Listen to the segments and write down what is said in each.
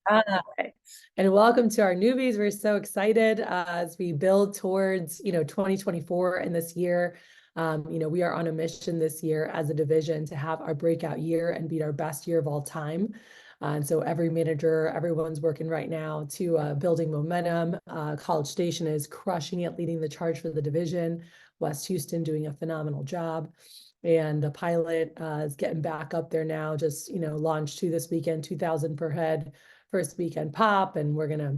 Hi, and welcome to our newbies. We're so excited as we build towards, 2024 and this year. We are on a mission this year as a division to have our breakout year and beat our best year of all time. And so every manager, everyone's working right now to building momentum. College Station is crushing it, leading the charge for the division. West Houston doing a phenomenal job. And the pilot is getting back up there now, just, launched to this weekend, 2,000 per head first weekend pop, and we're going to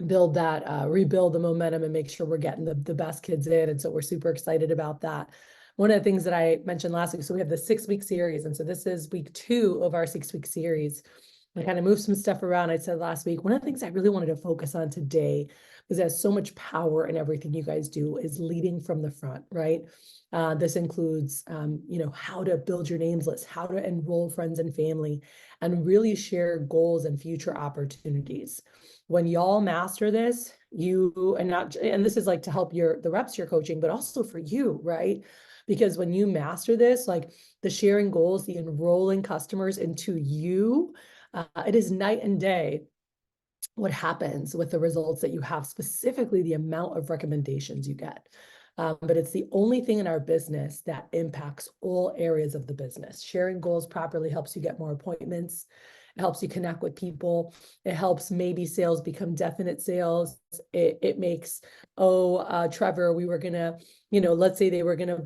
build that, rebuild the momentum and make sure we're getting the best kids in. And so we're super excited about that. One of the things that I mentioned last week, so we have the 6-week series. And so this is week 2 of our 6-week series. I kind of moved some stuff around. I said last week, one of the things I really wanted to focus on today, because there's so much power in everything you guys do, is leading from the front, right? This includes, how to build your names list, how to enroll friends and family, and really share goals and future opportunities. When y'all master this, and this is like to help the reps you're coaching, but also for you, right? Because when you master this, like the sharing goals, the enrolling customers into you, it is night and day what happens with the results that you have, specifically the amount of recommendations you get. But it's the only thing in our business that impacts all areas of the business. Sharing goals properly helps you get more appointments. It helps you connect with people. It helps maybe sales become definite sales. It makes, Trevor, we were gonna, let's say they were gonna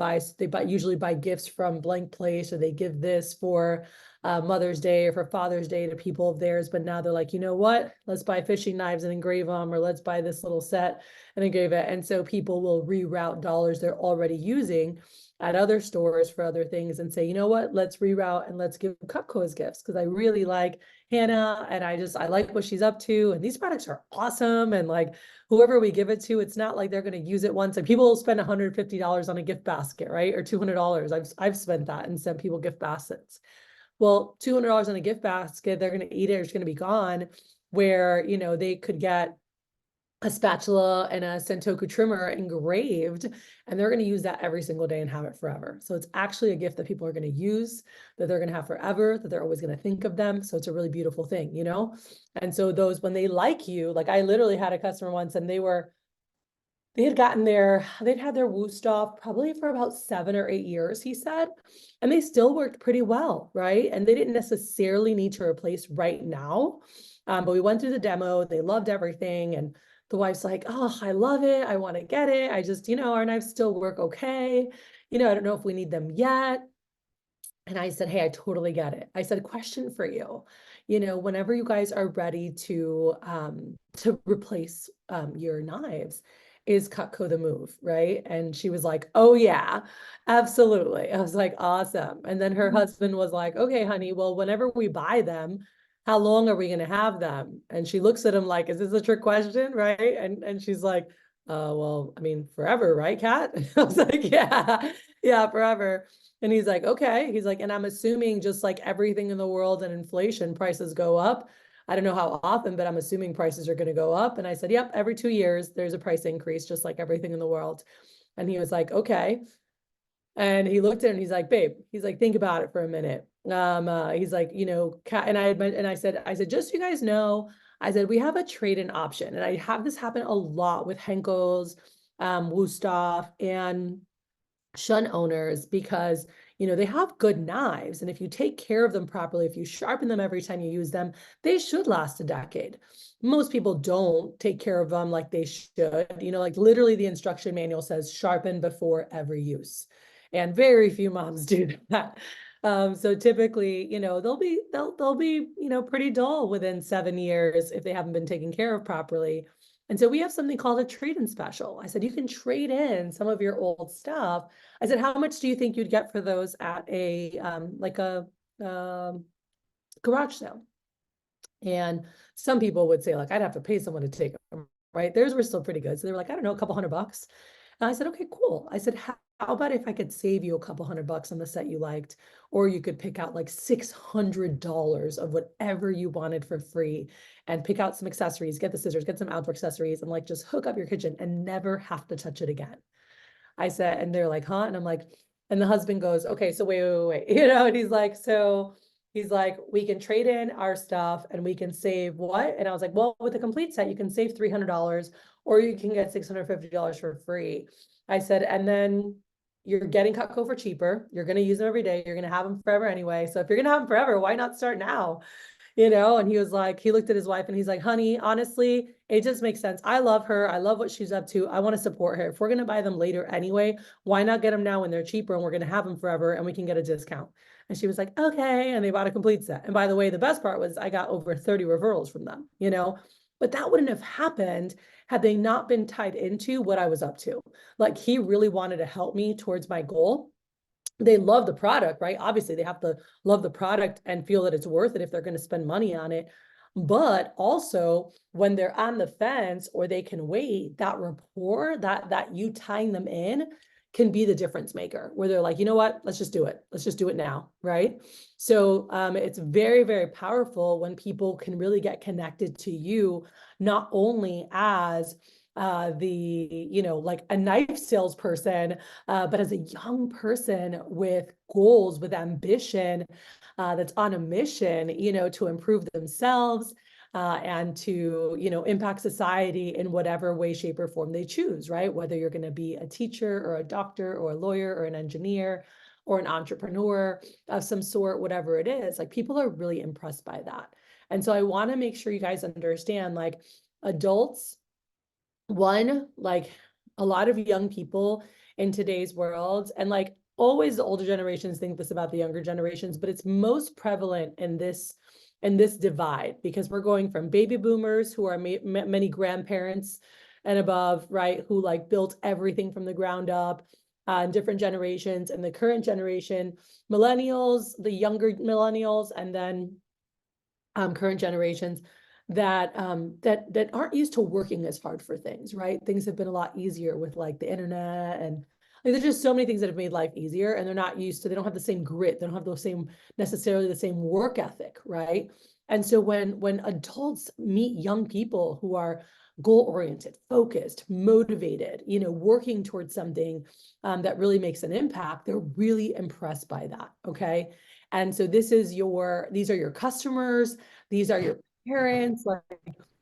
usually buy gifts from blank place, or they give this for Mother's Day or for Father's Day to people of theirs, but now they're like, you know what? Let's buy fishing knives and engrave them, or let's buy this little set and engrave it. And so people will reroute dollars they're already using at other stores for other things and say, you know what? Let's reroute and let's give Cutco as gifts, because I really like Hannah and I like what she's up to. And these products are awesome. And like whoever we give it to, it's not like they're going to use it once. And people will spend $150 on a gift basket, right? Or $200. I've spent that and sent people gift baskets. Well, $200 on a gift basket, they're going to eat it, or it's going to be gone. Where, they could get a spatula and a Sentoku trimmer engraved, and they're going to use that every single day and have it forever. So it's actually a gift that people are going to use, that they're going to have forever, that they're always going to think of them. So it's a really beautiful thing, And so those, when they like you, like I literally had a customer once, and they'd had their Wusthof probably for about 7 or 8 years, he said, and they still worked pretty well, right? And they didn't necessarily need to replace right now. But we went through the demo, they loved everything. And the wife's like, oh, I love it. I want to get it. I just, our knives still work okay. I don't know if we need them yet. And I said, hey, I totally get it. I said, question for you. Whenever you guys are ready to replace your knives, is Cutco the move, right? And she was like, oh yeah, absolutely. I was like, awesome. And then her husband was like, okay, honey, well, whenever we buy them, how long are we going to have them? And she looks at him like, is this a trick question, right? And she's like, well, I mean, forever, right, Kat? I was like, yeah, forever. And he's like, okay. He's like, and I'm assuming just like everything in the world and inflation, prices go up. I don't know how often, but I'm assuming prices are going to go up. And I said, yep, every 2 years, there's a price increase, just like everything in the world. And he was like, okay. And he looked at it and he's like, babe, he's like, think about it for a minute. He's like, and I said, just so you guys know, I said, we have a trade-in option. And I have this happen a lot with Henkel's, Wusthof, and Shun owners, because they have good knives, and if you take care of them properly, if you sharpen them every time you use them, they should last a decade. Most people don't take care of them like they should. Like literally the instruction manual says sharpen before every use, and very few moms do that. So typically, they'll be pretty dull within 7 years if they haven't been taken care of properly. And so we have something called a trade-in special. I said, you can trade in some of your old stuff. I said, how much do you think you'd get for those at a garage sale? And some people would say, like, I'd have to pay someone to take them, right? Theirs were still pretty good. So they were like, I don't know, a couple $100. And I said, okay, cool. I said, how about if I could save you a couple $100 on the set you liked, or you could pick out like $600 of whatever you wanted for free, and pick out some accessories, get the scissors, get some outdoor accessories, and like just hook up your kitchen and never have to touch it again. I said, and they're like, huh? And I'm like, and the husband goes, okay, so wait. And he's like, so He's like, we can trade in our stuff and we can save what? And I was like, well, with a complete set, you can save $300 or you can get $650 for free. I said, and then you're getting Cutco for cheaper. You're going to use them every day. You're going to have them forever anyway. So if you're going to have them forever, why not start now? And he was like, he looked at his wife and he's like, honey, honestly, it just makes sense. I love her. I love what she's up to. I want to support her. If we're going to buy them later anyway, why not get them now when they're cheaper and we're going to have them forever and we can get a discount? And she was like, okay. And they bought a complete set. And by the way, the best part was I got over 30 referrals from them. But that wouldn't have happened had they not been tied into what I was up to. Like he really wanted to help me towards my goal. They love the product, right? Obviously, they have to love the product and feel that it's worth it if they're going to spend money on it. But also, when they're on the fence or they can wait, that rapport, that you tying them in can be the difference maker, where they're like, you know what, let's just do it. Let's just do it now, right? So it's very, very powerful when people can really get connected to you, not only as like a knife salesperson, but as a young person with goals, with ambition, that's on a mission, to improve themselves and to, impact society in whatever way, shape, or form they choose, right? Whether you're going to be a teacher or a doctor or a lawyer or an engineer or an entrepreneur of some sort, whatever it is, like people are really impressed by that. And so I want to make sure you guys understand, like adults, one, like a lot of young people in today's world, and like always the older generations think this about the younger generations, but it's most prevalent in this divide because we're going from baby boomers who are many grandparents and above, right, who like built everything from the ground up, different generations, and the current generation, millennials, the younger millennials, and then current generations that aren't used to working as hard for things, right? Things have been a lot easier with like the internet, and like there's just so many things that have made life easier, and they're not used to, they don't have the same grit, they don't have necessarily the same work ethic, right? And so when adults meet young people who are goal-oriented, focused, motivated, working towards something that really makes an impact, they're really impressed by that, okay? And so these are your customers, these are your parents. Like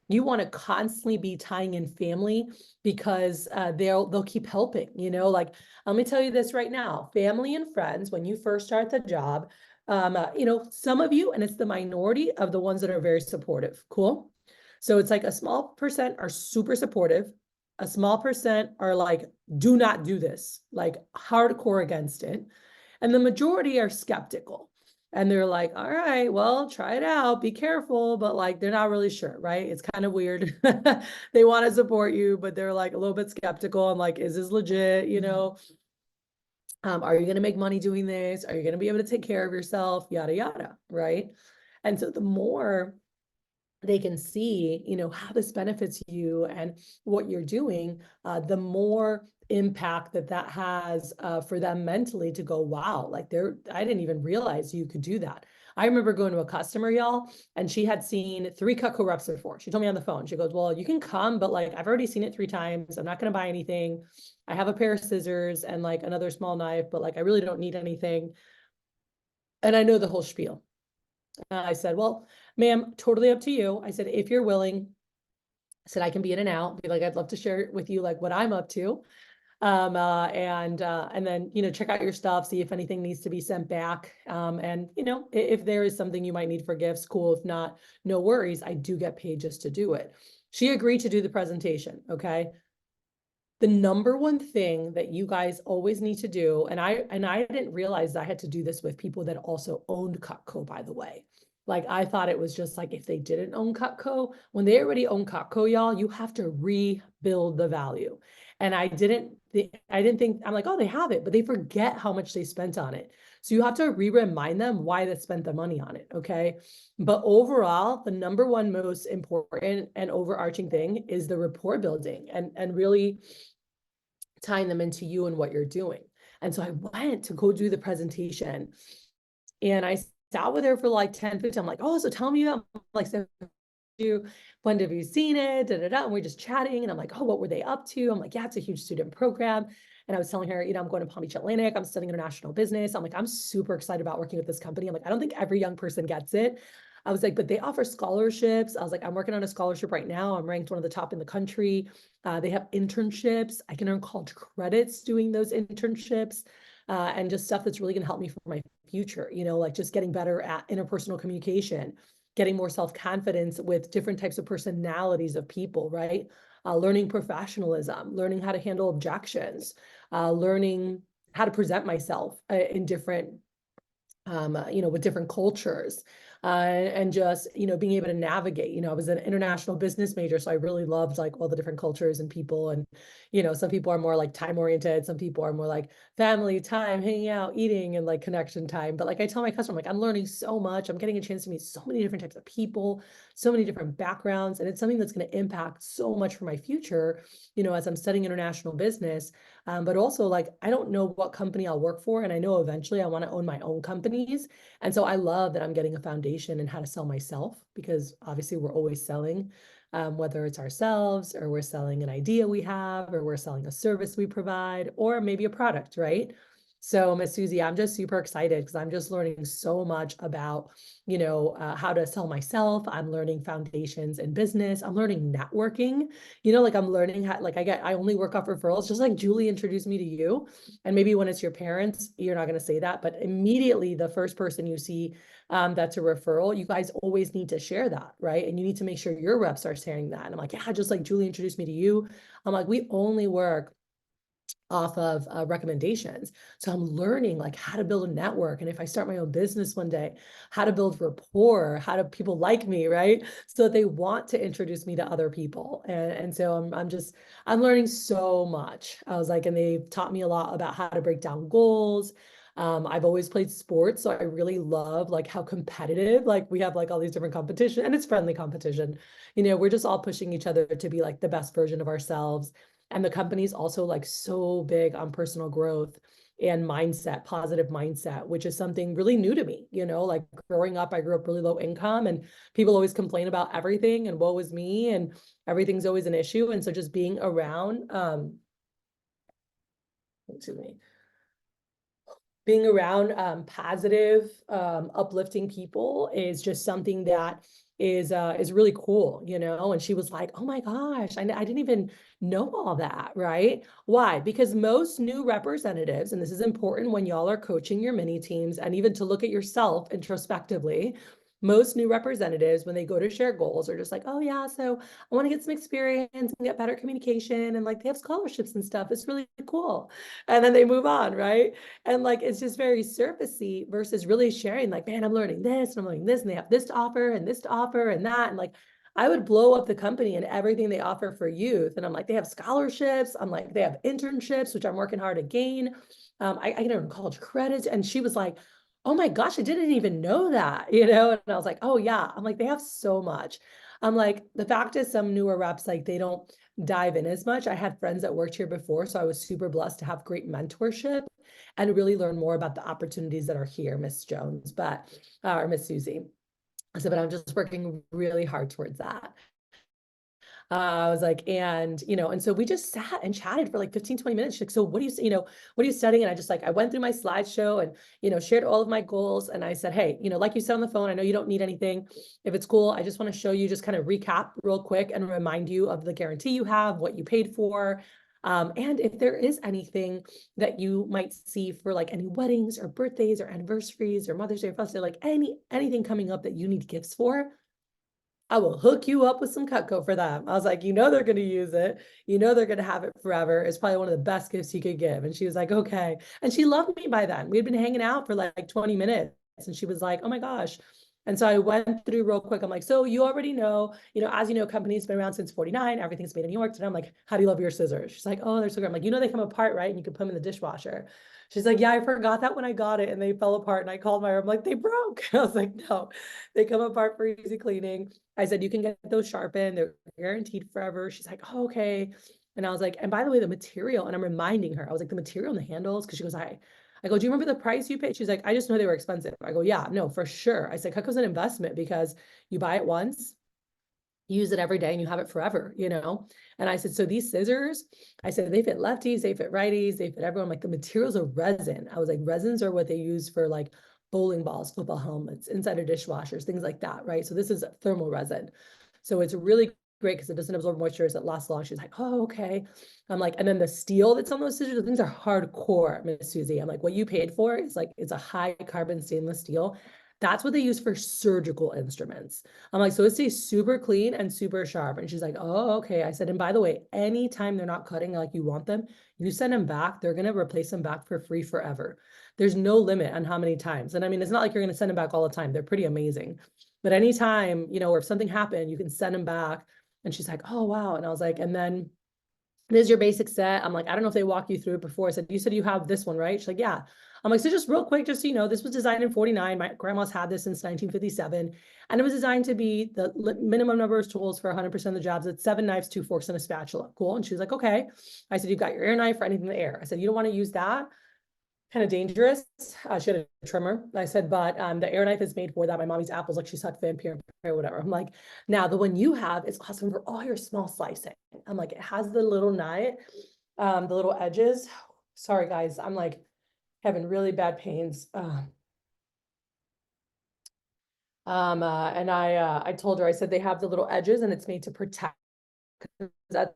you want to constantly be tying in family because they'll keep helping, like let me tell you this right now, family and friends, when you first start the job, some of you, and it's the minority of the ones that are very supportive. Cool. So it's like a small percent are super supportive. A small percent are like, do not do this, like hardcore against it. And the majority are skeptical. And they're like, all right, well, try it out, be careful, but like they're not really sure, right? It's kind of weird. They want to support you, but they're like a little bit skeptical and like, is this legit? Are you going to make money doing this? Are you going to be able to take care of yourself? Yada, yada, right? And so the more they can see, how this benefits you and what you're doing, the more impact that has for them mentally to go, wow, like I didn't even realize you could do that. I remember going to a customer, y'all, and she had seen 3 Cutco reps before. She told me on the phone, she goes, well, you can come, but like, I've already seen it 3 times. I'm not going to buy anything. I have a pair of scissors and like another small knife, but like, I really don't need anything. And I know the whole spiel. I said, well, ma'am, totally up to you. I said, if you're willing, I said, I can be in and out. Be like, I'd love to share with you like what I'm up to. And then, check out your stuff, see if anything needs to be sent back. And, if there is something you might need for gifts, cool. If not, no worries. I do get paid just to do it. She agreed to do the presentation. Okay. The number one thing that you guys always need to do, and I didn't realize I had to do this with people that also owned Cutco, by the way. Like I thought it was just like if they didn't own Cutco, when they already own Cutco, y'all, you have to rebuild the value. And I didn't think, I'm like, oh, they have it, but they forget how much they spent on it. So you have to remind them why they spent the money on it, okay? But overall, the number one most important and overarching thing is the rapport building and really tying them into you and what you're doing. And so I went to go do the presentation and I sat with her for like 10, 15. I'm like, oh, so tell me about like, so when have you seen it? Da, da, da. And we're just chatting. And I'm like, oh, what were they up to? I'm like, yeah, it's a huge student program. And I was telling her, I'm going to Palm Beach Atlantic. I'm studying international business. I'm like, I'm super excited about working with this company. I'm like, I don't think every young person gets it. I was like, but they offer scholarships. I was like, I'm working on a scholarship right now. I'm ranked one of the top in the country. They have internships. I can earn college credits doing those internships, and just stuff that's really going to help me for my future, like just getting better at interpersonal communication, getting more self-confidence with different types of personalities of people, right? Learning professionalism, learning how to handle objections, learning how to present myself in different with different cultures, and just, being able to navigate. I was an international business major, so I really loved like all the different cultures and people. And, some people are more like time oriented. Some people are more like family time, hanging out, eating, and like connection time. But like I tell my customer, like, I'm learning so much. I'm getting a chance to meet so many different types of people, so many different backgrounds. And it's something that's going to impact so much for my future, as I'm studying international business. But also, like, I don't know what company I'll work for. And I know eventually I want to own my own companies. And so I love that I'm getting a foundation in how to sell myself, because obviously we're always selling, whether it's ourselves or we're selling an idea we have, or we're selling a service we provide, or maybe a product, right? So Miss Susie, I'm just super excited because I'm just learning so much about, how to sell myself. I'm learning foundations in business. I'm learning networking, like I'm learning how, like I only work off referrals, just like Julie introduced me to you. And maybe when it's your parents, you're not going to say that, but immediately the first person you see, that's a referral, you guys always need to share that, right? And you need to make sure your reps are sharing that. And I'm like, yeah, just like Julie introduced me to you. I'm like, we only work off of recommendations. So I'm learning like how to build a network. And if I start my own business one day, how to build rapport, how do people like me, right? So that they want to introduce me to other people. And so I'm learning so much. I was like, and they've taught me a lot about how to break down goals. I've always played sports, so I really love like how competitive, like we have like all these different competition, and it's friendly competition. We're just all pushing each other to be like the best version of ourselves. And the company's also like so big on personal growth and mindset, positive mindset, which is something really new to me. Like growing up, I grew up really low income, and people always complain about everything and woe is me, and everything's always an issue. And so just being around, excuse me, being around positive, uplifting people is just something that is really cool, And she was like, "Oh my gosh, I didn't even know all that, right?" Why? Because most new representatives, and this is important when y'all are coaching your mini teams, and even to look at yourself introspectively. Most new representatives, when they go to share goals, are just like, "Oh yeah, so I want to get some experience and get better communication," and like they have scholarships and stuff. It's really cool, and then they move on, right? And like, it's just very surfacey versus really sharing like, man, I'm learning this and I'm learning this, and they have this to offer and this to offer and that. And like, I would blow up the company and everything they offer for youth. And I'm like, they have scholarships. I'm like, they have internships, which I'm working hard to gain. I can earn college credits. And she was like, "Oh my gosh, I didn't even know that," And I was like, "Oh yeah." I'm like, they have so much. I'm like, the fact is some newer reps, like they don't dive in as much. I had friends that worked here before, so I was super blessed to have great mentorship and really learn more about the opportunities that are here, Miss Jones, or Miss Susie. I said, but I'm just working really hard towards that. I was like, and so we just sat and chatted for like 15, 20 minutes. She's like, "So what do what are you studying?" And I went through my slideshow and, shared all of my goals. And I said, "Hey, like you said on the phone, I know you don't need anything. If it's cool, I just want to show you, just kind of recap real quick and remind you of the guarantee you have, what you paid for. And if there is anything that you might see for like any weddings or birthdays or anniversaries or Mother's Day or Father's Day, like anything coming up that you need gifts for, I will hook you up with some Cutco for them." I was like, they're going to use it. They're going to have it forever. It's probably one of the best gifts you could give. And she was like, "Okay." And she loved me by then. We had been hanging out for like 20 minutes. And she was like, "Oh my gosh." And so I went through real quick. I'm like, "So you already know, as you know, company's been around since 49. Everything's made in New York." And I'm like, "How do you love your scissors?" She's like, "Oh, they're so good." I'm like, "They come apart, right? And you can put them in the dishwasher." She's like, "Yeah, I forgot that when I got it and they fell apart." And I called my, I'm like, "They broke." I was like, "No, they come apart for easy cleaning." I said, "You can get those sharpened. They're guaranteed forever." She's like, "Oh, okay." And I was like, "And by the way, the material," and I'm reminding her, I was like, "The material and the handles," because she goes, I go, "Do you remember the price you paid?" She's like, "I just know they were expensive." I go, "Yeah, no, for sure." I said, "Cutco's an investment because you buy it once use it every day and you have it forever, you know? And I said, so these scissors, I said, they fit lefties, they fit righties, they fit everyone. Like the materials are resin. I was like, resins are what they use for like bowling balls, football helmets, inside of dishwashers, things like that, right? So this is thermal resin. So it's really great because it doesn't absorb moisture, it lasts long. She's like, oh, okay. I'm like, and then the steel that's on those scissors, the things are hardcore, Miss Susie. I'm like, what you paid for is like, it's a high carbon stainless steel. That's what they use for surgical instruments. I'm like, so it stays super clean and super sharp. And she's like, oh, okay. I said, and by the way, anytime they're not cutting like you want them, you send them back, they're going to replace them back for free forever. There's no limit on how many times. And I mean, it's not like you're going to send them back all the time. They're pretty amazing. But anytime, you know, or if something happened, you can send them back. And she's like, oh, wow. And I was like, and then this is your basic set. I'm like, I don't know if they walk you through it before. I said, you said you have this one, right? She's like, yeah. I'm like, so just real quick, just so you know, this was designed in 49. My grandma's had this since 1957. And it was designed to be the minimum number of tools for 100% of the jobs. It's 7 knives, 2 forks, and a spatula. Cool. And she was like, okay. I said, you've got your air knife for anything in the air. I said, you don't want to use that. Kind of dangerous. She had a trimmer. I said, but the air knife is made for that. My mommy's apples, like she sucked vampire or whatever. I'm like, now the one you have is awesome for all your small slicing. I'm like, it has the little knife, the little edges. Sorry, guys. I'm like having really bad pains. And I told her, I said, they have the little edges and it's made to protect that.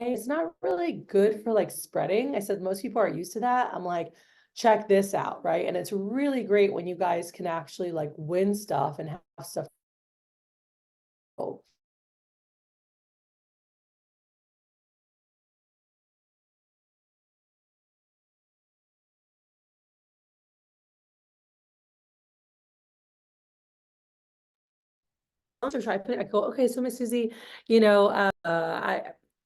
It's not really good for like spreading. I said, most people are used to that. I'm like, check this out, right? And it's really great when you guys can actually like win stuff and have stuff. To try put I go, okay, so Miss Susie, you know, I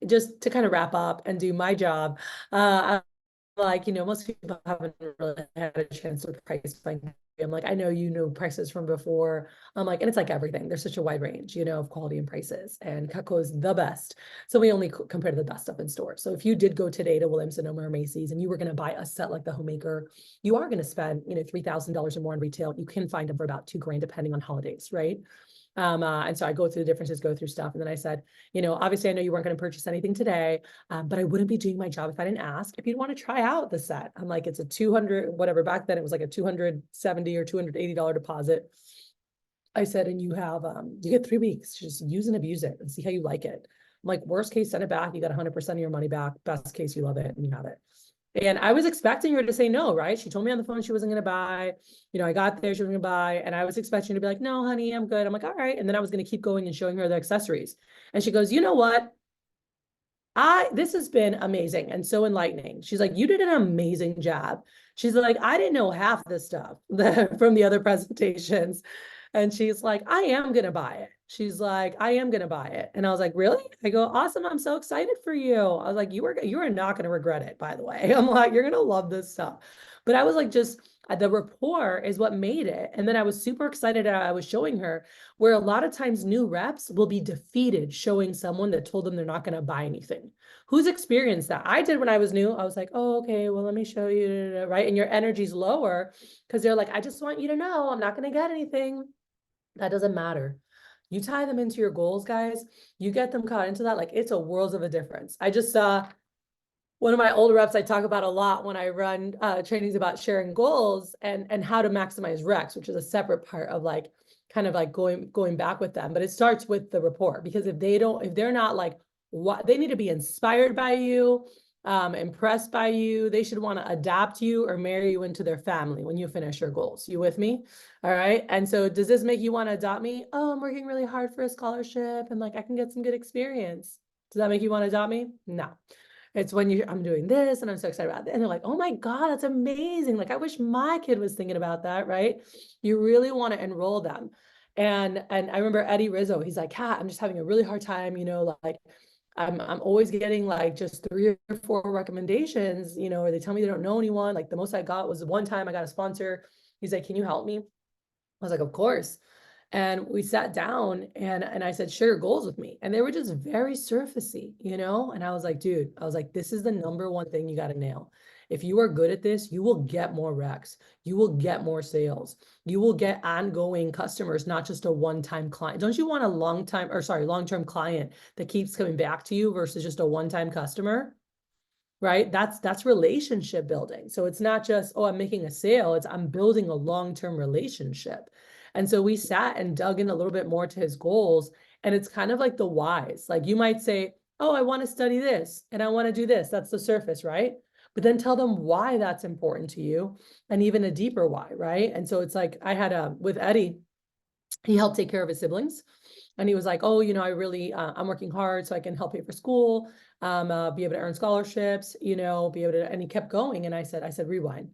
just to kind of wrap up and do my job. Like, you know, most people haven't really had a chance to price find. I'm like, I know you know prices from before. I'm like, and it's like everything. There's such a wide range, you know, of quality and prices. And Cutco is the best. So we only compare to the best stuff in store. So if you did go today to Williams Sonoma or Macy's and you were going to buy a set like the Homemaker, you are going to spend, you know, $3,000 or more in retail. You can find them for about $2,000 depending on holidays, right? And so I go through the differences, go through stuff. And then I said, you know, obviously I know you weren't going to purchase anything today, but I wouldn't be doing my job if I didn't ask if you'd want to try out the set. I'm like, it's a 200, whatever, back then it was like a 270 or $280 deposit. I said, and you have, you get 3 weeks, just use and abuse it and see how you like it. I'm like, worst case, send it back. You got 100% of your money back. Best case, you love it and you have it. And I was expecting her to say no, right? She told me on the phone she wasn't going to buy. You know, I got there, she wasn't going to buy. And I was expecting her to be like, no, honey, I'm good. I'm like, all right. And then I was going to keep going and showing her the accessories. And she goes, you know what? This has been amazing and so enlightening. She's like, you did an amazing job. She's like, I didn't know half the stuff from the other presentations. And she's like, I am going to buy it. She's like, I am going to buy it. And I was like, really? I go, awesome. I'm so excited for you. I was like, you are not going to regret it, by the way. I'm like, you're going to love this stuff. But I was like, just the rapport is what made it. And then I was super excited. I was showing her where a lot of times new reps will be defeated showing someone that told them they're not going to buy anything. Who's experienced that? I did when I was new. I was like, oh, okay, well, let me show you, right? And your energy's lower because they're like, I just want you to know I'm not going to get anything. That doesn't matter. You tie them into your goals, guys. You get them caught into that. Like it's a world of a difference. I just saw one of my older reps I talk about a lot when I run trainings about sharing goals and how to maximize recs, which is a separate part of like kind of like going back with them. But it starts with the rapport because if they're not like what they need to be inspired by you, impressed by you, they should want to adapt you or marry you into their family when you finish your goals. You with me? All right. And so does this make you want to adopt me? Oh, I'm working really hard for a scholarship and like I can get some good experience. Does that make you want to adopt me? No. It's when I'm doing this and I'm so excited about it. And they're like, oh my God, that's amazing. Like, I wish my kid was thinking about that, right? You really want to enroll them. And I remember Eddie Rizzo, he's like, Kat, I'm just having a really hard time, you know, like I'm always getting like just 3 or 4 recommendations, you know, or they tell me they don't know anyone. Like the most I got was one time I got a sponsor. He's like, can you help me? I was like, of course. And we sat down and I said, share your goals with me. And they were just very surfacey, you know? And I was like, dude, I was like, this is the number one thing you got to nail. if you are good at this, you will get more recs, you will get more sales, you will get ongoing customers, not just a one-time client. Don't you want a long-term client that keeps coming back to you versus just a one-time customer? Right? That's relationship building. So it's not just, oh, I'm making a sale, it's I'm building a long-term relationship. And so we sat and dug in a little bit more to his goals. And it's kind of like the whys. Like you might say, oh, I want to study this and I want to do this. That's the surface, right? But then tell them why that's important to you and even a deeper why, right? And so it's like I had with Eddie, he helped take care of his siblings. And he was like, oh, I really, I'm working hard so I can help pay for school, be able to earn scholarships, be able to, and he kept going. And I said, rewind.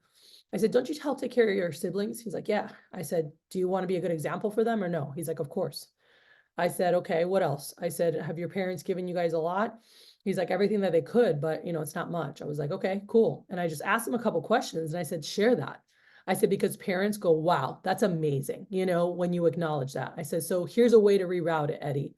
I said, don't you help take care of your siblings? He's like, yeah. I said, do you want to be a good example for them or no? He's like, of course. I said, okay, what else? I said, have your parents given you guys a lot? He's like, everything that they could, but it's not much. I was like, okay, cool. And I just asked him a couple questions and I said, share that. I said, because parents go, wow, that's amazing. When you acknowledge that. I said, so here's a way to reroute it, Eddie.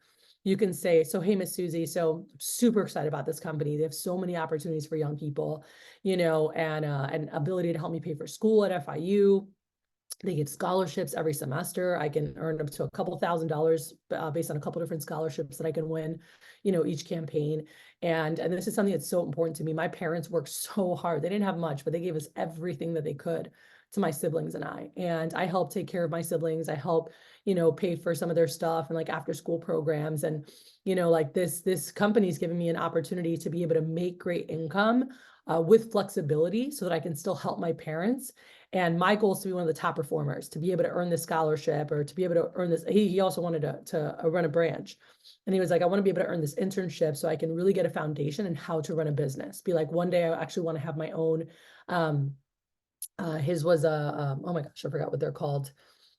You can say, so, hey, Miss Susie, so I'm super excited about this company. They have so many opportunities for young people, and ability to help me pay for school at FIU. They get scholarships every semester. I can earn up to a couple $1,000 based on a couple different scholarships that I can win, each campaign. And this is something that's so important to me. My parents worked so hard. They didn't have much, but they gave us everything that they could to my siblings and I. And I helped take care of my siblings. I help, pay for some of their stuff and like after school programs. And, like this company's given me an opportunity to be able to make great income with flexibility so that I can still help my parents. And my goal is to be one of the top performers, to be able to earn this scholarship or to be able to earn this. He also wanted to run a branch. And he was like, I want to be able to earn this internship so I can really get a foundation in how to run a business. Be like, one day I actually want to have my own, his was oh my gosh, I forgot what they're called,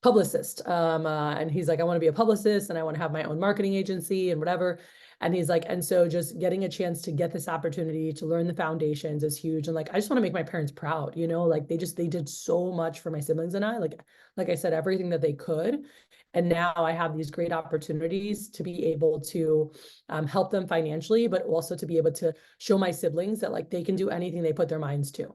publicist. And he's like, I want to be a publicist and I want to have my own marketing agency and whatever. And he's like, and so just getting a chance to get this opportunity to learn the foundations is huge. And like, I just want to make my parents proud, like they did so much for my siblings and I, like I said, everything that they could. And now I have these great opportunities to be able to help them financially, but also to be able to show my siblings that like they can do anything they put their minds to,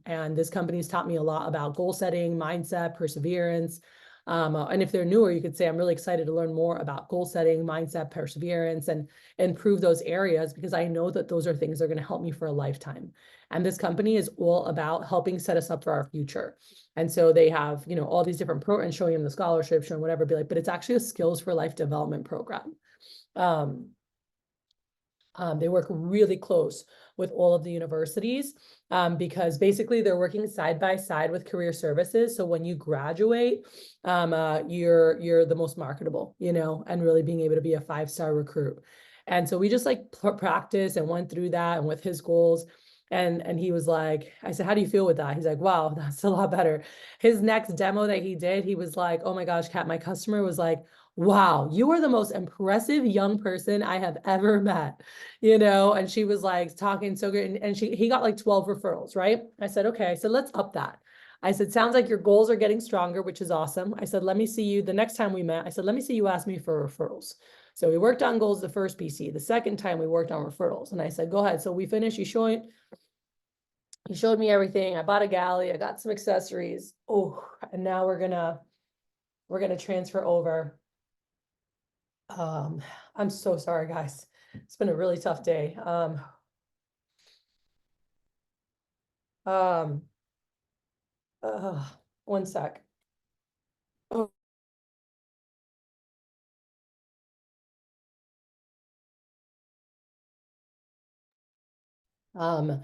and this company's taught me a lot about goal setting, mindset, perseverance. And if they're newer, you could say, I'm really excited to learn more about goal setting, mindset, perseverance, and improve those areas because I know that those are things that are going to help me for a lifetime. And this company is all about helping set us up for our future. And so they have, all these different programs, showing them the scholarship, showing whatever, be like, but it's actually a skills for life development program. They work really close with all of the universities because basically they're working side by side with career services. So when you graduate, you're the most marketable, and really being able to be a 5-star recruit. And so we just like practice and went through that and with his goals. And he was like, I said, how do you feel with that? He's like, wow, that's a lot better. His next demo that he did, he was like, oh my gosh, Kat, my customer was like, wow, you are the most impressive young person I have ever met, and she was like talking so good. And he got like 12 referrals, right? I said, okay. I said, let's up that. I said, sounds like your goals are getting stronger, which is awesome. I said, let me see you the next time we met. I said, let me see you ask me for referrals. So we worked on goals the first PC. The second time we worked on referrals. And I said, go ahead. So we finished. He showed me everything. I bought a galley. I got some accessories. Oh, and now we're gonna transfer over. I'm so sorry, guys. It's been a really tough day. Um, one sec. Oh. Um,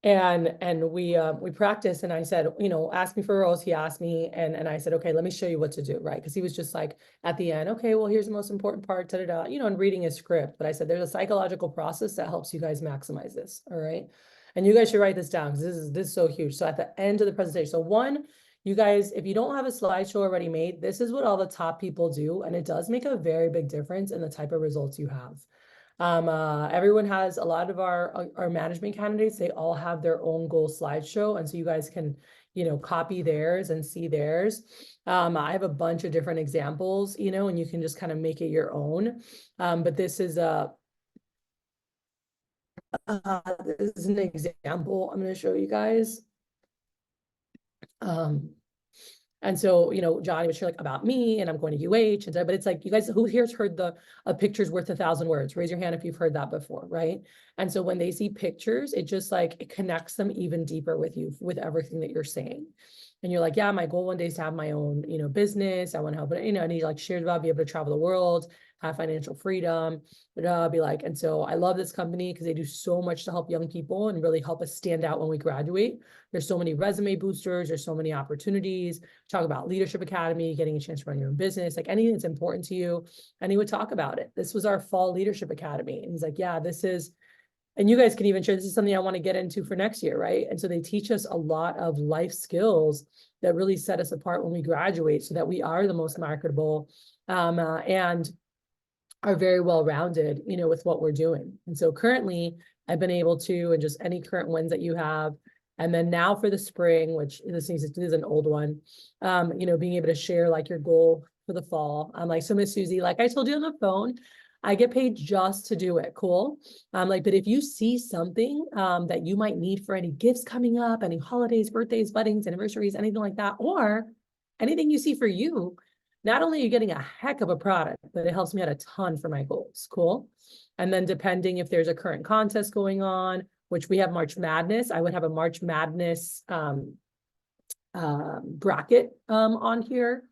and we practiced and I said, ask me for roles. He asked me and I said, okay, let me show you what to do, right? Because he was just like at the end, okay, well, here's the most important part, and reading his script. But I said, there's a psychological process that helps you guys maximize this, all right? And you guys should write this down because this is so huge. So at the end of the presentation, so one, you guys, if you don't have a slideshow already made, this is what all the top people do, and it does make a very big difference in the type of results you have. Everyone has a lot of our management candidates, they all have their own goal slideshow. And so you guys can, copy theirs and see theirs. I have a bunch of different examples, and you can just kind of make it your own. But this is This is an example I'm going to show you guys. And so, Johnny would share like about me and I'm going to UH and but it's like, you guys, who here's heard a picture's worth 1,000 words? Raise your hand if you've heard that before, right? And so when they see pictures, it just like, it connects them even deeper with you, with everything that you're saying. And you're like, yeah, my goal one day is to have my own, business. I want to help it, and he like shared about be able to travel the world, have financial freedom, be like, and so I love this company because they do so much to help young people and really help us stand out when we graduate. There's so many resume boosters, there's so many opportunities. Talk about Leadership Academy, getting a chance to run your own business, like anything that's important to you. And he would talk about it. This was our fall Leadership Academy. And he's like, yeah, this is, and you guys can even share, this is something I want to get into for next year, right? And so they teach us a lot of life skills that really set us apart when we graduate so that we are the most marketable and are very well-rounded, with what we're doing. And so currently I've been able to, and just any current wins that you have, and then now for the spring, which this is an old one, being able to share like your goal for the fall. I'm like, so Miss Susie, like I told you on the phone, I get paid just to do it. Cool. But if you see something that you might need for any gifts coming up, any holidays, birthdays, weddings, anniversaries, anything like that, or anything you see for you, not only are you getting a heck of a product, but it helps me out a ton for my goals. Cool. And then depending if there's a current contest going on, which we have March Madness, I would have a March Madness bracket on here.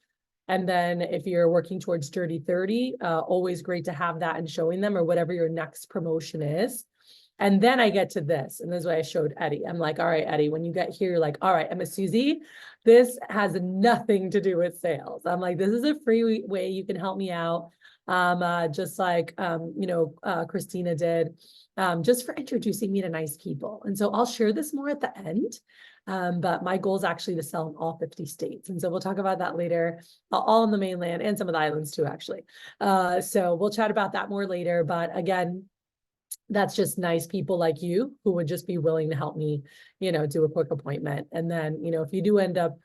And then if you're working towards Dirty 30, always great to have that and showing them, or whatever your next promotion is. And then I get to this, and this is what I showed Eddie. I'm like, all right, Eddie, when you get here, you're like, all right, Miss Susie, this has nothing to do with sales. I'm like, this is a free way you can help me out. Just like, Christina did, just for introducing me to nice people. And so I'll share this more at the end. But my goal is actually to sell in all 50 states. And so we'll talk about that later, all in the mainland and some of the islands too, actually. So we'll chat about that more later. But again, that's just nice people like you who would just be willing to help me, do a quick appointment. And then, if you do end up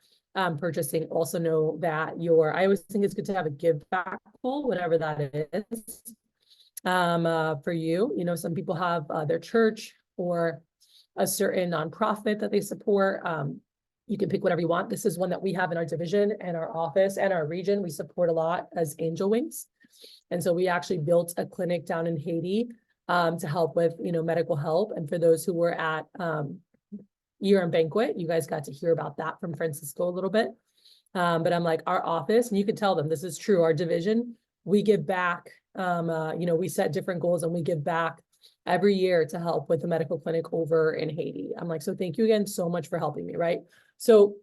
purchasing, also know that I always think it's good to have a give back goal, whatever that is. For you, some people have their church or a certain nonprofit that they support. You can pick whatever you want. This is one that we have in our division and our office and our region. We support a lot as Angel Wings. And so we actually built a clinic down in Haiti to help with, medical help. And for those who were at Year and Banquet, you guys got to hear about that from Francisco a little bit. But I'm like, our office, and you can tell them this is true, our division, we give back, we set different goals and we give back every year to help with the medical clinic over in Haiti. I'm like, so thank you again so much for helping me, right? So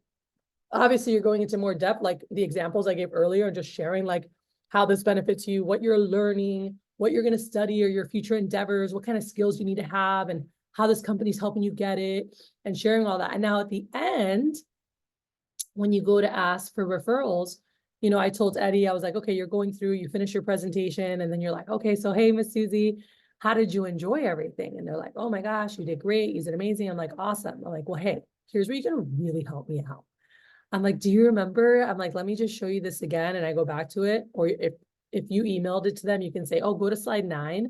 obviously you're going into more depth, like the examples I gave earlier, and just sharing like how this benefits you, what you're learning, what you're going to study, or your future endeavors, what kind of skills you need to have, and how this company's helping you get it, and sharing all that. And now at the end, when you go to ask for referrals, I told Eddie, I was like, okay, you're going through, you finish your presentation, and then you're like, okay, so hey, Miss Susie, how did you enjoy everything? And they're like, oh my gosh, you did great. You did amazing. I'm like, awesome. I'm like, well, hey, here's where you're going to really help me out. I'm like, do you remember? I'm like, let me just show you this again. And I go back to it. Or if you emailed it to them, you can say, oh, go to slide 9.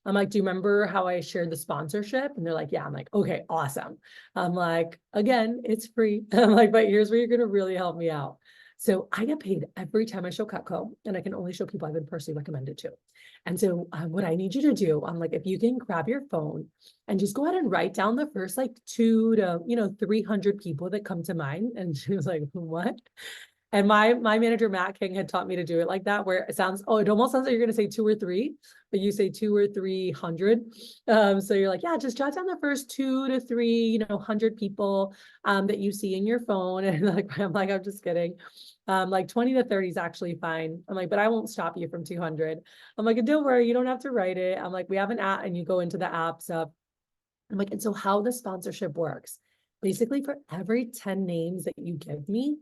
I'm like, do you remember how I shared the sponsorship? And they're like, yeah. I'm like, okay, awesome. I'm like, again, it's free. I'm like, but here's where you're going to really help me out. So I get paid every time I show Cutco, and I can only show people I've been personally recommended to. And so what I need you to do, I'm like, if you can grab your phone and just go ahead and write down the first like 200 to 300 people that come to mind. And she was like, what? And my manager, Matt King, had taught me to do it like that, where it almost sounds like you're going to say 2 or 3, but you say 200 or 300. So you're like, yeah, just jot down the first 2 to 3, 100 people that you see in your phone. And I'm just kidding. Like 20 to 30 is actually fine. I'm like, but I won't stop you from 200. I'm like, don't worry, you don't have to write it. I'm like, we have an app, and you go into the app stuff. I'm like, and so how the sponsorship works, basically for every 10 names that you give me,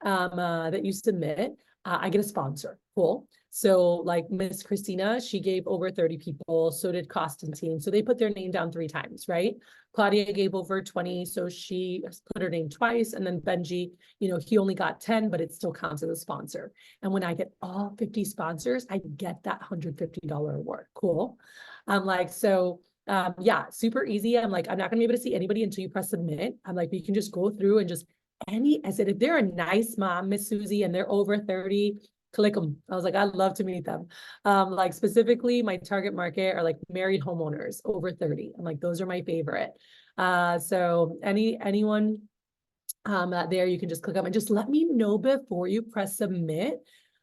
that you submit, I get a sponsor. Cool. So like Miss Christina, she gave over 30 people. So did Constantine. So they put their name down 3 times, right? Claudia gave over 20. So she put her name twice. And then Benji, he only got 10, but it still counts as a sponsor. And when I get all 50 sponsors, I get that $150 award. Cool. I'm like, so Yeah, super easy. I'm like, I'm not gonna be able to see anybody until you press submit. I'm like, you can just go through and just I said, if they're a nice mom, Miss Susie, and they're over 30, click them. I was like, I'd love to meet them. Like specifically my target market are like married homeowners over 30. I'm like, those are my favorite. So anyone there, you can just click up and just let me know before you press submit,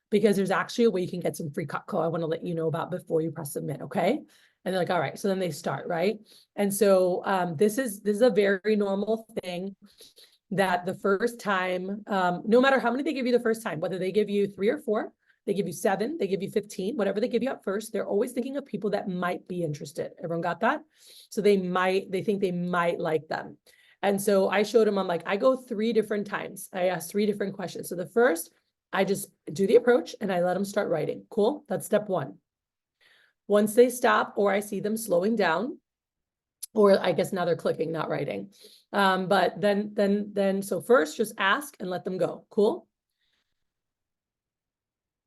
because there's actually a way you can get some free Cutco I want to let you know about before you press submit, okay? And they're like, all right, so then they start, right? And so this is a very normal thing that the first time, no matter how many they give you the first time, whether they give you 3 or 4, they give you 7, they give you 15, whatever they give you up first, they're always thinking of people that might be interested. Everyone got that? So they think they might like them. And so I showed them, I'm like, I go 3 different times. I ask 3 different questions. So the first, I just do the approach and I let them start writing. Cool. That's step 1. Once they stop or I see them slowing down, or I guess now they're clicking, not writing. But then, so first just ask and let them go. Cool.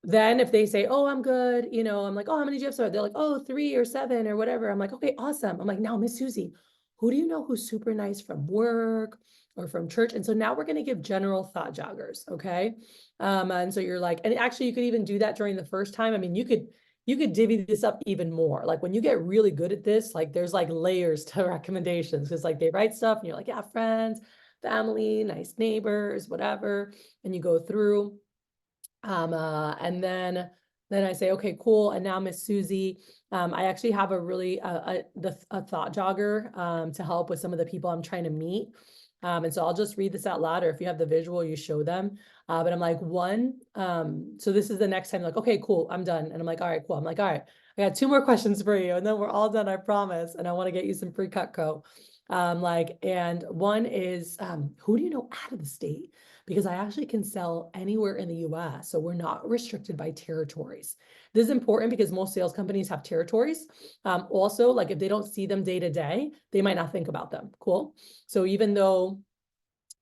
Then if they say, oh, I'm good, I'm like, oh, how many do you have? So they're like, oh, 3 or 7 or whatever. I'm like, okay, awesome. I'm like, now, Miss Susie, who do you know who's super nice from work or from church? And so now we're going to give general thought joggers. Okay. And so you're like, and actually you could even do that during the first time. I mean, you could divvy this up even more. Like when you get really good at this, like there's like layers to recommendations, because like they write stuff and you're like, yeah, friends, family, nice neighbors, whatever. And you go through. And then I say, okay, cool. And now Miss Susie, I actually have a really a thought jogger to help with some of the people I'm trying to meet. And so I'll just read this out loud, or if you have the visual, you show them. But I'm like, so this is the next time, like, okay, cool, I'm done. And I'm like, all right, cool. I'm like, all right, I got 2 more questions for you, and then we're all done, I promise. And I want to get you some free Cutco. And one is, who do you know out of the state? Because I actually can sell anywhere in the US. So we're not restricted by territories. This is important because most sales companies have territories. Also, like if they don't see them day to day, they might not think about them. Cool. So even though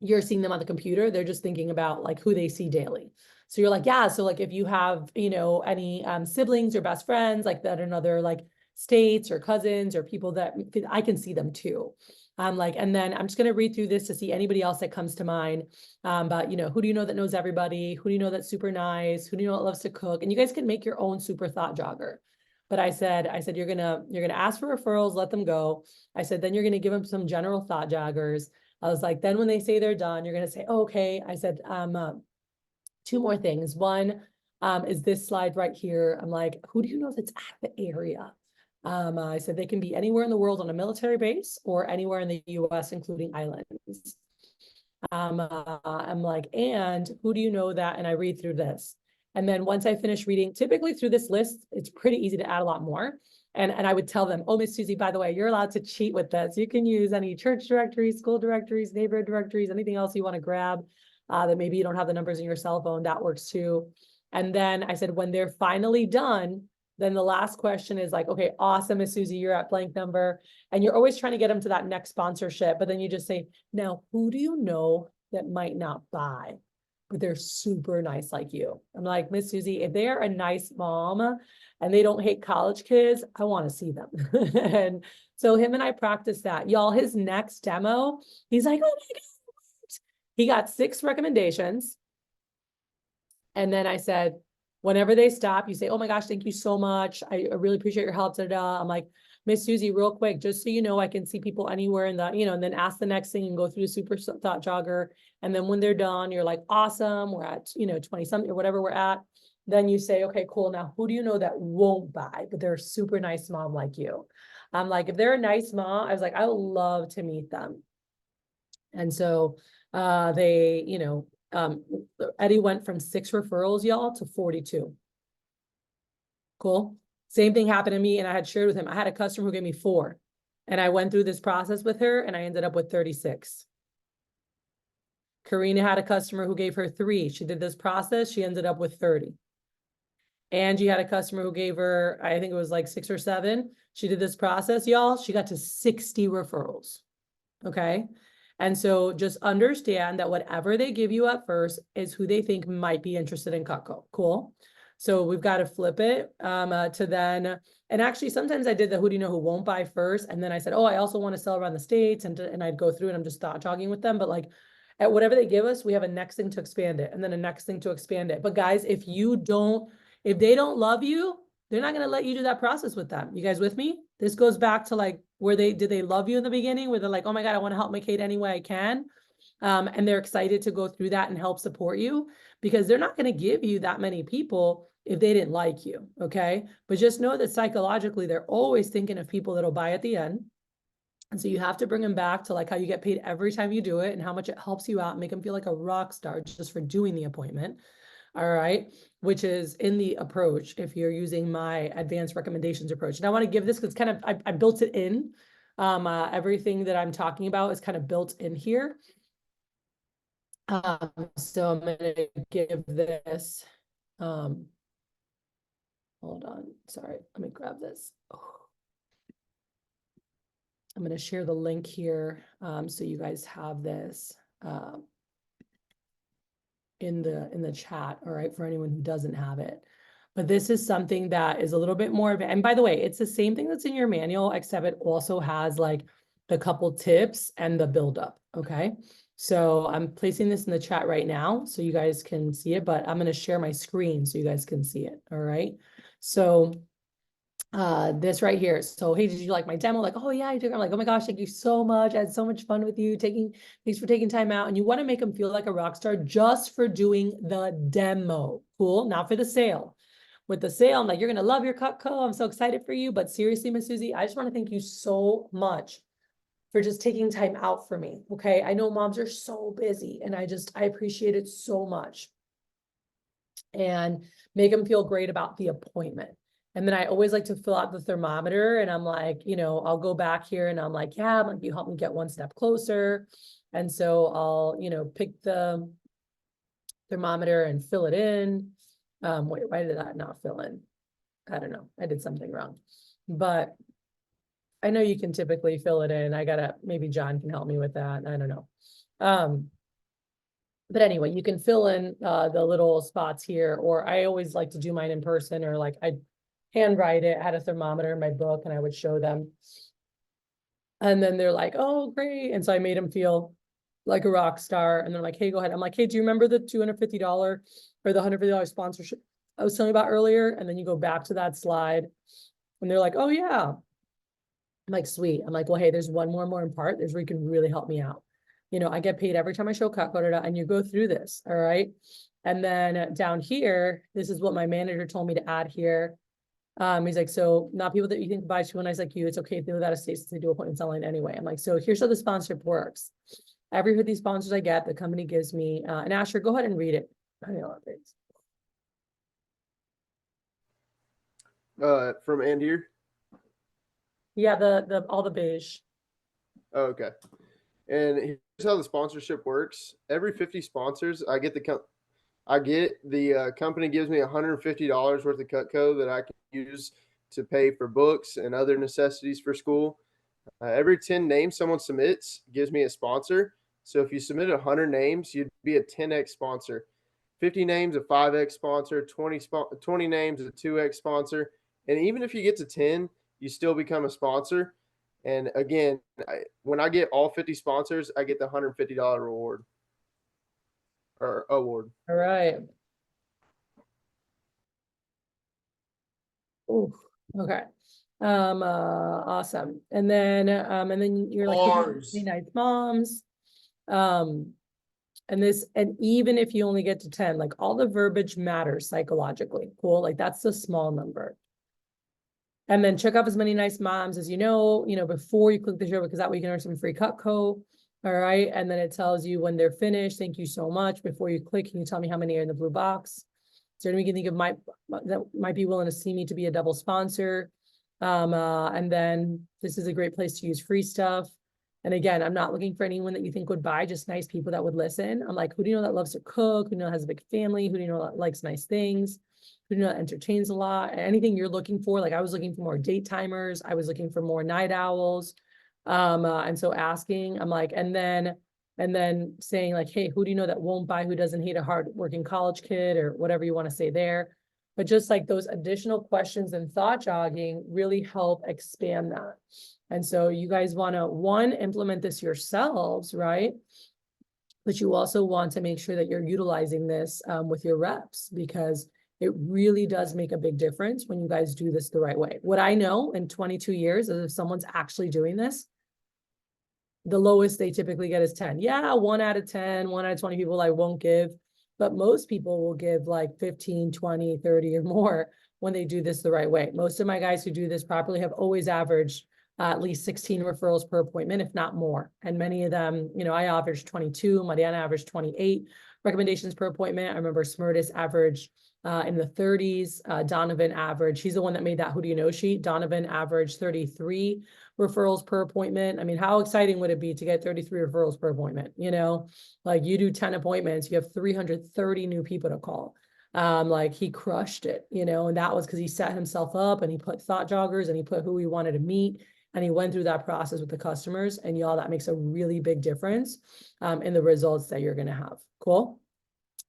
you're seeing them on the computer, they're just thinking about like who they see daily. So you're like, yeah. So like if you have, any siblings or best friends like that in other like states or cousins or people that I can see them too. And then I'm just going to read through this to see anybody else that comes to mind. But who do you know that knows everybody? Who do you know that's super nice? Who do you know that loves to cook? And you guys can make your own super thought jogger. But I said, you're gonna ask for referrals, let them go. I said, then you're gonna give them some general thought joggers. I was like, then when they say they're done, you're gonna say, oh, okay. I said, 2 more things. One is this slide right here. I'm like, who do you know that's out of the area? I said they can be anywhere in the world on a military base or anywhere in the US, including islands. I'm like, and who do you know that? And I read through this. And then once I finish reading, typically through this list, it's pretty easy to add a lot more. And I would tell them, oh, Miss Susie, by the way, you're allowed to cheat with this. You can use any church directories, school directories, neighborhood directories, anything else you want to grab that maybe you don't have the numbers in your cell phone, that works too. And then I said, when they're finally done, then the last question is like, okay, awesome, Miss Susie, you're at blank number. And you're always trying to get them to that next sponsorship. But then you just say, now, who do you know that might not buy, but they're super nice like you? I'm like, Miss Susie, if they are a nice mom and they don't hate college kids, I want to see them. And so him and I practiced that. Y'all, his next demo, he's like, oh my God. He got 6 recommendations. And then I said, whenever they stop, you say, oh my gosh, thank you so much. I really appreciate your help. I'm like, Miss Susie, real quick, just so you know, I can see people anywhere in the, and then ask the next thing and go through the super thought jogger. And then when they're done, you're like, awesome, we're at, 20 something or whatever we're at. Then you say, okay, cool. Now, who do you know that won't buy, but they're a super nice mom like you? I'm like, if they're a nice mom, I was like, I would love to meet them. And so they, Eddie went from 6 referrals, y'all, to 42. Cool. Same thing happened to me. And I had shared with him, I had a customer who gave me 4. And I went through this process with her and I ended up with 36. Karina had a customer who gave her 3. She did this process. She ended up with 30. Angie had a customer who gave her, I think it was like 6 or 7. She did this process, y'all. She got to 60 referrals. Okay. And so just understand that whatever they give you at first is who they think might be interested in Cutco. Cool. So we've got to flip it to then, and actually sometimes I did the who do you know who won't buy first. And then I said, oh, I also want to sell around the States. And I'd go through and I'm just talking with them. But like at whatever they give us, we have a next thing to expand it and then a next thing to expand it. But guys, if they don't love you, they're not going to let you do that process with them. You guys with me? This goes back to like, did they love you in the beginning? Where they're like, oh my God, I want to help my kid any way I can. And they're excited to go through that and help support you, because they're not going to give you that many people if they didn't like you. Okay. But just know that psychologically, they're always thinking of people that'll buy at the end. And so you have to bring them back to like how you get paid every time you do it and how much it helps you out and make them feel like a rock star just for doing the appointment. All right. Which is in the approach if you're using my advanced recommendations approach. And I want to give this because kind of, I built it in. Everything that I'm talking about is kind of built in here. So I'm going to give this, hold on, sorry, let me grab this. I'm going to share the link here so you guys have this in the chat, all right, for anyone who doesn't have it. But this is something that is a little bit more, and by the way, it's the same thing that's in your manual, except it also has like the couple tips and the buildup, okay? So I'm placing this in the chat right now so you guys can see it, but I'm going to share my screen so you guys can see it, all right? So this right here. So, hey, did you like my demo? Like, oh yeah, I did. I'm like, oh my gosh, thank you so much. I had so much fun with you. Thanks for taking time out. And you want to make them feel like a rock star just for doing the demo. Cool. Not for the sale. With the sale, I'm like, you're going to love your Cutco. I'm so excited for you. But seriously, Miss Susie, I just want to thank you so much for just taking time out for me. Okay. I know moms are so busy and I appreciate it so much. And make them feel great about the appointment. And then I always like to fill out the thermometer and I'm like, I'll go back here and I'm like, yeah, I'm like, you help me get one step closer. And so I'll, pick the thermometer and fill it in. Wait, why did that not fill in? I don't know. I did something wrong, but I know you can typically fill it in. Maybe John can help me with that. I don't know. But anyway, you can fill in the little spots here, or I always like to do mine in person, or like I handwrite it, I had a thermometer in my book and I would show them. And then they're like, oh, great. And so I made them feel like a rock star. And they're like, hey, go ahead. I'm like, hey, do you remember the $250 or the $150 sponsorship I was telling you about earlier? And then you go back to that slide and they're like, oh yeah. I'm like, sweet. I'm like, well, hey, there's one more part. There's where you can really help me out. I get paid every time I show Cutco, and you go through this. All right. And then down here, this is what my manager told me to add here. He's like, so not people that you think buy too nice like you, it's okay if they live out of state since they do appointments online anyway. I'm like, so here's how the sponsorship works. Every of these sponsors I get, the company gives me, and Asher, go ahead and read it. I know from and here. Yeah, the all the beige. Oh, okay. And here's how the sponsorship works. Every 50 sponsors, I get the company gives me $150 worth of Cutco that I can use to pay for books and other necessities for school. Every 10 names someone submits gives me a sponsor. So if you submit 100 names, you'd be a 10x sponsor. 50 names, a 5x sponsor. 20 names, a 2x sponsor. And even if you get to 10, you still become a sponsor. And again, when I get all 50 sponsors, I get the $150 reward or award. All right. Ooh, okay. Awesome. And then you're like, nice moms. And even if you only get to 10, like all the verbiage matters psychologically. Cool. Like that's the small number. And then check off as many nice moms as before you click the show, because that way you can earn some free Cutco. All right. And then it tells you when they're finished. Thank you so much. Before you click, can you tell me how many are in the blue box? Is there anyone you can think of that might be willing to see me to be a double sponsor? And then this is a great place to use free stuff. And again, I'm not looking for anyone that you think would buy, just nice people that would listen. I'm like, who do you know that loves to cook? Who do you know has a big family? Who do you know that likes nice things? Who do you know that entertains a lot? Anything you're looking for. Like I was looking for more date timers. I was looking for more night owls. And so asking, I'm like, and then saying like, hey, who do you know that won't buy, who doesn't hate a hard working college kid, or whatever you want to say there. but just like those additional questions and thought jogging really help expand that. And so you guys want to, one, implement this yourselves, right? But you also want to make sure that you're utilizing this with your reps, because it really does make a big difference when you guys do this the right way. What I know in 22 years is if someone's actually doing this, the lowest they typically get is 10. Yeah, 1 out of 10, 1 out of 20 people I won't give, but most people will give like 15, 20, 30 or more when they do this the right way. Most of my guys who do this properly have always averaged at least 16 referrals per appointment, if not more. And many of them, you know, I averaged 22, Mariana averaged 28 recommendations per appointment. I remember Smurtis averaged in the 30s. Donovan averaged, he's the one that made that who do you know sheet. Donovan averaged 33 referrals per appointment. I mean, how exciting would it be to get 33 referrals per appointment? You know, like you do 10 appointments, you have 330 new people to call. Like he crushed it, you know, and that was because he set himself up and he put thought joggers and he put who he wanted to meet. And he went through that process with the customers, and y'all, that makes a really big difference in the results that you're going to have. Cool.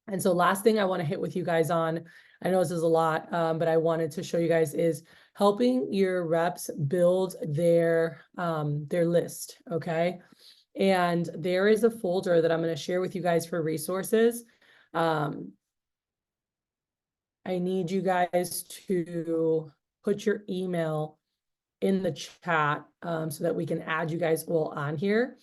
And so last thing I want to hit with you guys on, I know this is a lot, but I wanted to show you guys is helping your reps build their list, okay? And there is a folder that I'm going to share with you guys for resources. I need you guys to put your email in the chat so that we can add you guys all on here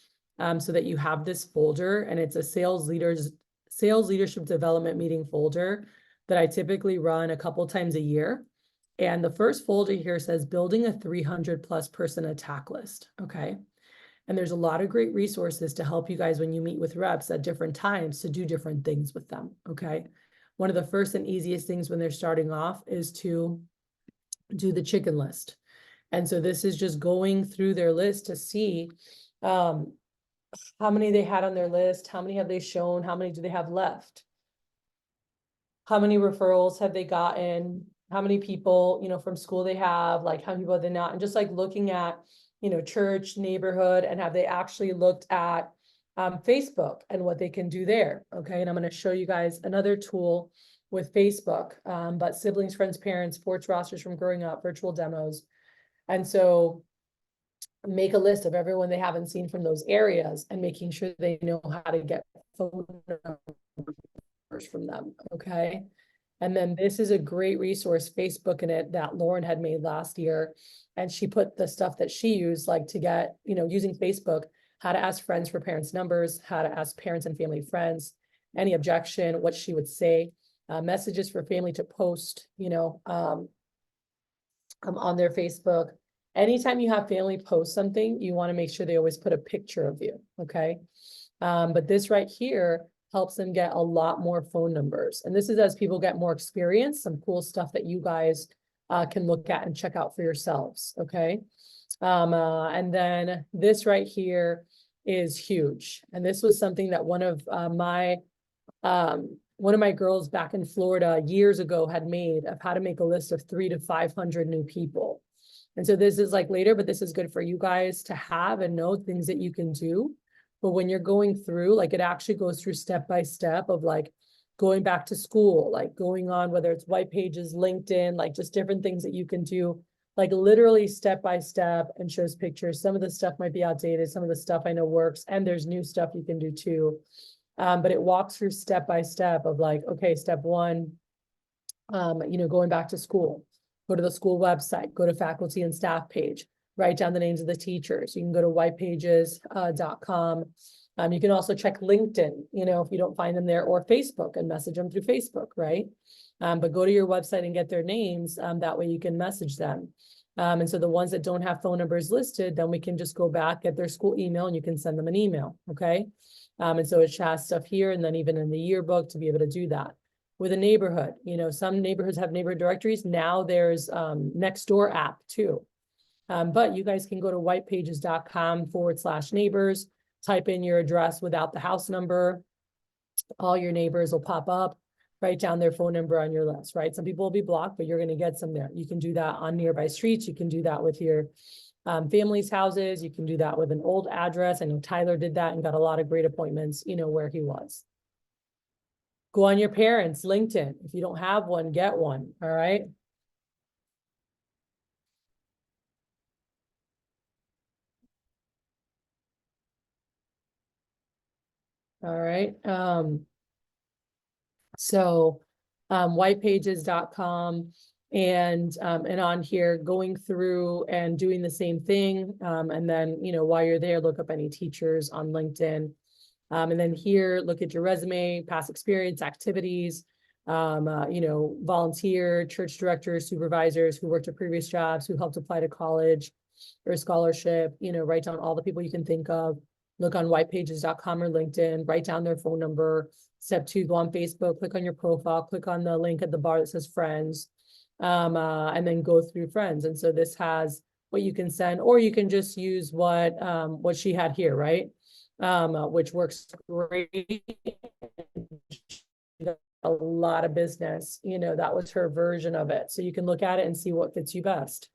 so that you have this folder, and it's a sales leadership development meeting folder that I typically run a couple times a year. And the first folder here says building a 300+ person attack list. Okay. And there's a lot of great resources to help you guys when you meet with reps at different times to do different things with them. Okay. One of the first and easiest things when they're starting off is to do the chicken list. And so this is just going through their list to see how many they had on their list, how many have they shown, how many do they have left, how many referrals have they gotten, how many people, you know, from school they have, like how many people are they not, and just like looking at, you know, church, neighborhood, and have they actually looked at Facebook and what they can do there. Okay, and I'm going to show you guys another tool with Facebook, but siblings, friends, parents, sports rosters from growing up, virtual demos. And so make a list of everyone they haven't seen from those areas and making sure they know how to get phone numbers from them, okay? And then this is a great resource, Facebook in it, that Lauren had made last year. And she put the stuff that she used, like to get, you know, using Facebook, how to ask friends for parents' numbers, how to ask parents and family friends, any objection, what she would say, messages for family to post, you know, on their Facebook. Anytime you have family post something, you want to make sure they always put a picture of you, okay? But this right here helps them get a lot more phone numbers. And this is as people get more experience, some cool stuff that you guys can look at and check out for yourselves, okay? And then this right here is huge. And this was something that one of my girls back in Florida years ago had made, of how to make a list of 300 to 500 new people. And so this is like later, but this is good for you guys to have and know things that you can do. But when you're going through, like it actually goes through step by step of like going back to school, like going on, whether it's white pages, LinkedIn, like just different things that you can do, like literally step by step, and shows pictures. Some of the stuff might be outdated. Some of the stuff I know works, and there's new stuff you can do too. But it walks through step by step of like, okay, step one, you know, going back to school, go to the school website, go to faculty and staff page, write down the names of the teachers. You can go to whitepages.com. You can also check LinkedIn, you know, if you don't find them there, or Facebook, and message them through Facebook, right? But go to your website and get their names. That way you can message them. And so the ones that don't have phone numbers listed, then we can just go back, get their school email, and you can send them an email, okay? And so it has stuff here, and then even in the yearbook to be able to do that. With a neighborhood, you know, some neighborhoods have neighborhood directories. Now there's Nextdoor app too. But you guys can go to whitepages.com/neighbors, type in your address without the house number. All your neighbors will pop up, write down their phone number on your list, right? Some people will be blocked, but you're going to get some there. You can do that on nearby streets. You can do that with your family's houses. You can do that with an old address. I know Tyler did that and got a lot of great appointments, you know, where he was. Go on your parents' LinkedIn. If you don't have one, get one. All right. All right. So whitepages.com and on here going through and doing the same thing. And then, while you're there, look up any teachers on LinkedIn. And then here, look at your resume, past experience, activities, volunteer, church directors, supervisors who worked at previous jobs, who helped apply to college or scholarship, write down all the people you can think of. Look on whitepages.com or LinkedIn, write down their phone number. Step 2, go on Facebook, click on your profile, click on the link at the bar that says friends, and then go through friends. And so this has what you can send, or you can just use what she had here, right? Which works great. A lot of business, that was her version of it. So you can look at it and see what fits you best.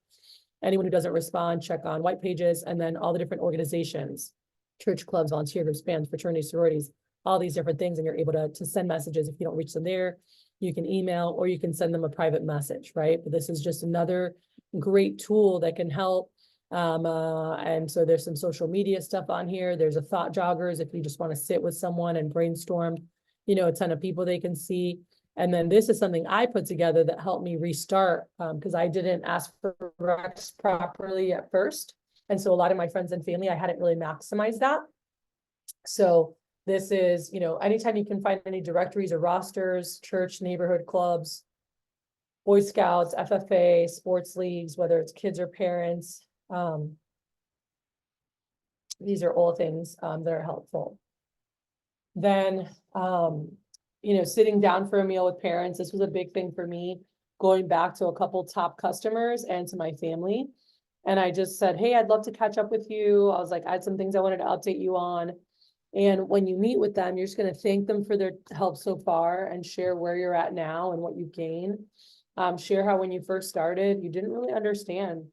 Anyone who doesn't respond, check on White Pages, and then all the different organizations, church clubs, volunteer groups, bands, fraternities, sororities, all these different things. And you're able to send messages. If you don't reach them there, you can email or you can send them a private message, right? But this is just another great tool that can help. And so there's some social media stuff on here. There's a thought joggers if you just want to sit with someone and brainstorm, a ton of people they can see. And then this is something I put together that helped me restart because I didn't ask for recs properly at first. And so a lot of my friends and family, I hadn't really maximized that. So this is, anytime you can find any directories or rosters, church, neighborhood clubs, Boy Scouts, FFA, sports leagues, whether it's kids or parents. These are all things that are helpful. Then, sitting down for a meal with parents, this was a big thing for me, going back to a couple top customers and to my family. And I just said, hey, I'd love to catch up with you. I was like, I had some things I wanted to update you on. And when you meet with them, you're just going to thank them for their help so far and share where you're at now and what you've gained. Share how when you first started, you didn't really understand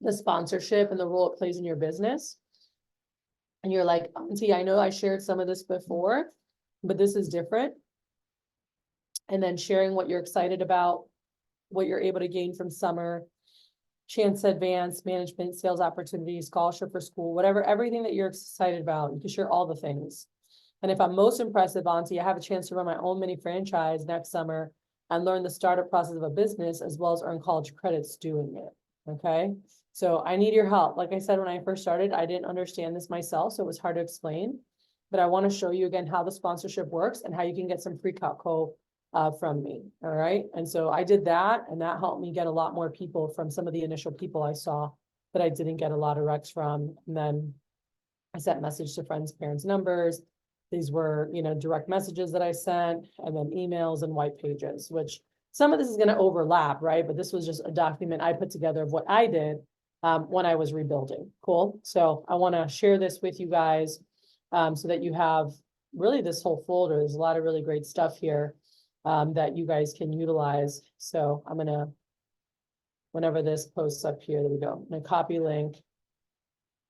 the sponsorship and the role it plays in your business. And you're like, Auntie, I know I shared some of this before, but this is different. And then sharing what you're excited about, what you're able to gain from summer, chance to advance, management, sales opportunities, scholarship for school, whatever, everything that you're excited about. You can share all the things. And if I'm most impressive, Auntie, I have a chance to run my own mini franchise next summer and learn the startup process of a business as well as earn college credits doing it. Okay. So I need your help. Like I said, when I first started, I didn't understand this myself, so it was hard to explain. But I want to show you again how the sponsorship works and how you can get some free Cutco from me. All right. And so I did that, and that helped me get a lot more people from some of the initial people I saw that I didn't get a lot of recs from. And then I sent message to friends, parents, numbers. These were, direct messages that I sent, and then emails and white pages, which some of this is going to overlap, right? But this was just a document I put together of what I did when I was rebuilding. Cool. So I want to share this with you guys so that you have really this whole folder. There's a lot of really great stuff here that you guys can utilize. So I'm going to, whenever this posts up here, there we go. I'm going to copy link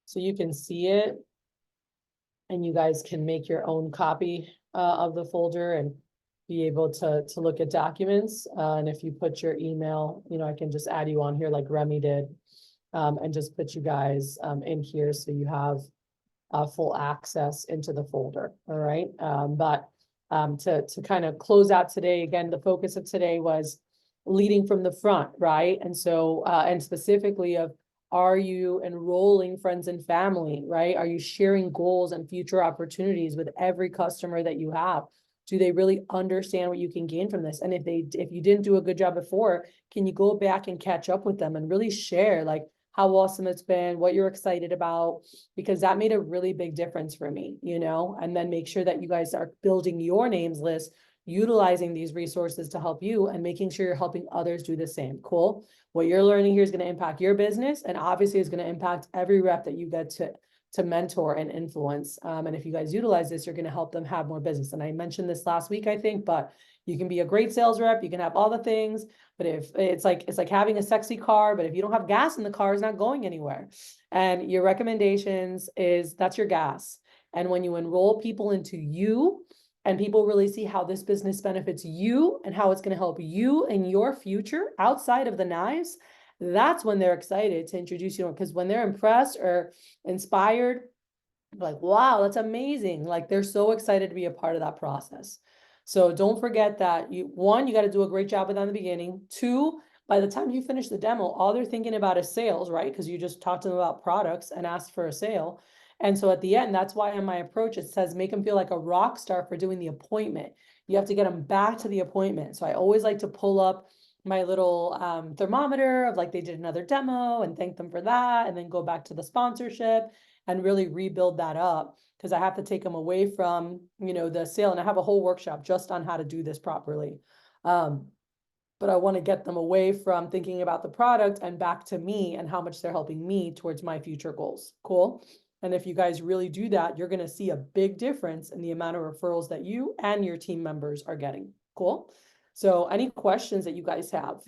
so you can see it. And you guys can make your own copy of the folder and be able to look at documents. And if you put your email, I can just add you on here like Remy did and just put you guys in here so you have full access into the folder. All right. But to kind of close out today, again, the focus of today was leading from the front, right? And so, and specifically of, are you enrolling friends and family, right? Are you sharing goals and future opportunities with every customer that you have? Do they really understand what you can gain from this? And if you didn't do a good job before, can you go back and catch up with them and really share like how awesome it's been, what you're excited about, because that made a really big difference for me, and then make sure that you guys are building your names list, utilizing these resources to help you and making sure you're helping others do the same. Cool. What you're learning here is going to impact your business, and obviously is going to impact every rep that you get to mentor and influence. And if you guys utilize this, you're going to help them have more business. And I mentioned this last week, I think, but you can be a great sales rep. You can have all the things, but if it's like having a sexy car, but if you don't have gas in the car, it's not going anywhere. And your recommendations that's your gas. And when you enroll people into you, and people really see how this business benefits you and how it's going to help you in your future outside of the knives, that's when they're excited to introduce you. Because when they're impressed or inspired, like, wow, that's amazing. Like, they're so excited to be a part of that process. So don't forget that you got to do a great job with that in the beginning. Two, by the time you finish the demo, all they're thinking about is sales, right? Because you just talked to them about products and asked for a sale. And so at the end, that's why in my approach, it says make them feel like a rock star for doing the appointment. You have to get them back to the appointment. So I always like to pull up my little thermometer of like they did another demo and thank them for that, and then go back to the sponsorship and really rebuild that up, because I have to take them away from, the sale. And I have a whole workshop just on how to do this properly. But I want to get them away from thinking about the product and back to me and how much they're helping me towards my future goals. Cool. And if you guys really do that, you're going to see a big difference in the amount of referrals that you and your team members are getting. Cool. So any questions that you guys have?